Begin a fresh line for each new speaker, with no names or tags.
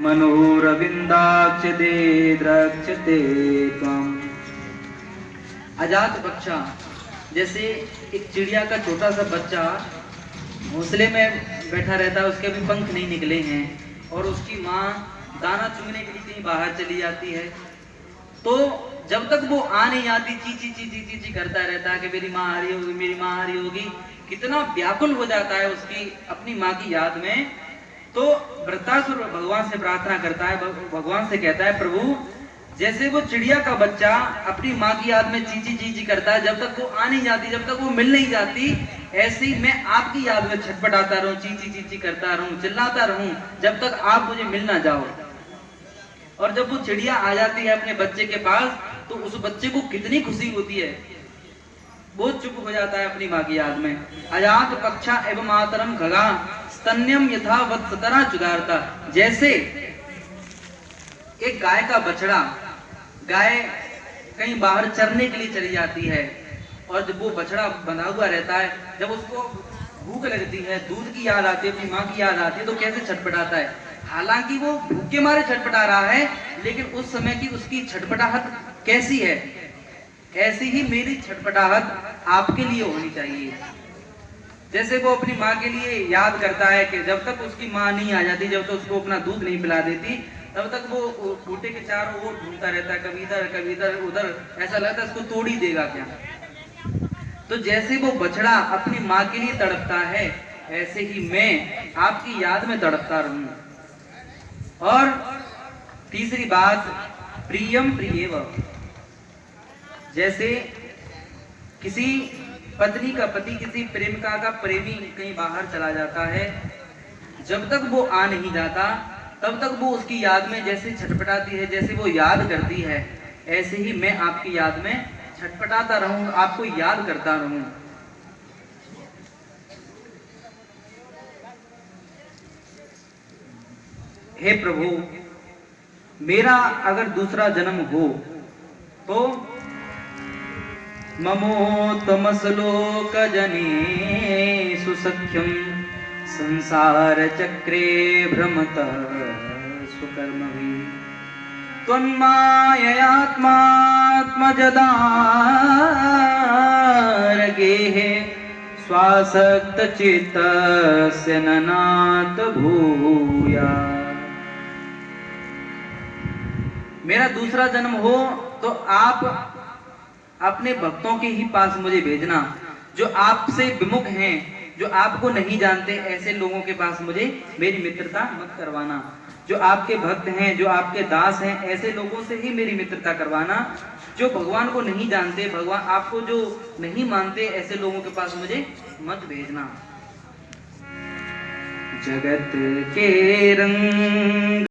मनोरविंदाक्षते द्रक्षते त्वम्। अजात बच्चा, जैसे एक चिड़िया का छोटा सा बच्चा घोंसले में बैठा रहता है, उसके भी पंख नहीं निकले हैं और उसकी माँ दाना चुगने के लिए कहीं बाहर चली जाती है, तो जब तक वो आ नहीं आती ची ची ची ची ची ची करता रहता है कि मेरी माँ आ रही होगी, मेरी माँ आ रही होगी। कितना व्याकुल हो जाता है उसकी अपनी माँ की याद में। तो वृत्तासुर भगवान से प्रार्थना करता है, भगवान से कहता है, प्रभु जैसे वो चिड़िया का बच्चा अपनी माँ की याद में चीची चीची करता है, जब तक वो आ नहीं जाती, जब तक वो मिल नहीं जाती, ऐसे ही मैं आपकी याद में छटपटाता रहूं, चीची चीची करता रहूं, चिल्लाता रहूं, जब तक आप मुझे मिल ना जाओ। और जब वो चिड़िया आ जाती है अपने बच्चे के पास, तो उस बच्चे को कितनी खुशी होती है, वो चुप हो जाता है अपनी माँ की याद में। अजात पक्षा एवं मातरम खगा स्तन्यम यथा वत्सतरा चुदारता। जैसे एक गाय का बछड़ा, गाय कहीं बाहर चरने के लिए चली जाती है और जब वो बछड़ा बंधा हुआ रहता है, जब उसको भूख लगती है, दूध की याद आती है, अपनी माँ की याद आती है, तो कैसे छटपटाता है। हालांकि वो भूख के मारे छटपटा रहा है, लेकिन उस समय की उसकी छटपटाहट कैसी है, ऐसी ही मेरी छटपटाहट आपके लिए होनी चाहिए। जैसे वो अपनी माँ के लिए याद करता है कि जब तक उसकी माँ नहीं आ जाती, जब तक उसको अपना दूध नहीं पिला देती, तब तक वो बूटे के चारों ओर घूमता रहता है, कभी इधर उधर, ऐसा लगता है इसको तोड़ ही देगा क्या। तो जैसे वो बछड़ा अपनी माँ के लिए तड़पता है, ऐसे ही मैं आपकी याद में तड़पता रहूं। और तीसरी बात, प्रियम प्रियेव। जैसे किसी पत्नी का पति किसी प्रेमिका का प्रेमी कहीं बाहर चला जाता है, जब तक वो आ नहीं जाता, तब तक वो उसकी याद में जैसे छटपटाती है, जैसे वो याद करती है, ऐसे ही मैं आपकी याद में छटपटाता रहूं, आपको याद करता रहूं। हे प्रभु, मेरा अगर दूसरा जन्म हो तो ममोत्तमश्लोक जने सुसख्यम संसार चक्रे भ्रमत सुकर्मभि त्वन्माययात्मात्मजदारगेः स्वासक्त चित्तस्य ननात भूया। मेरा दूसरा जन्म हो तो आप अपने भक्तों के ही पास मुझे भेजना, जो आपसे विमुख हैं, जो आपको नहीं जानते, ऐसे लोगों के पास मुझे मेरी मित्रता मत करवाना। जो आपके भक्त हैं, जो आपके दास हैं, ऐसे लोगों से ही मेरी मित्रता करवाना। जो भगवान को नहीं जानते, भगवान आपको जो नहीं मानते, ऐसे लोगों के पास मुझे मत भेजना। जगत के रंग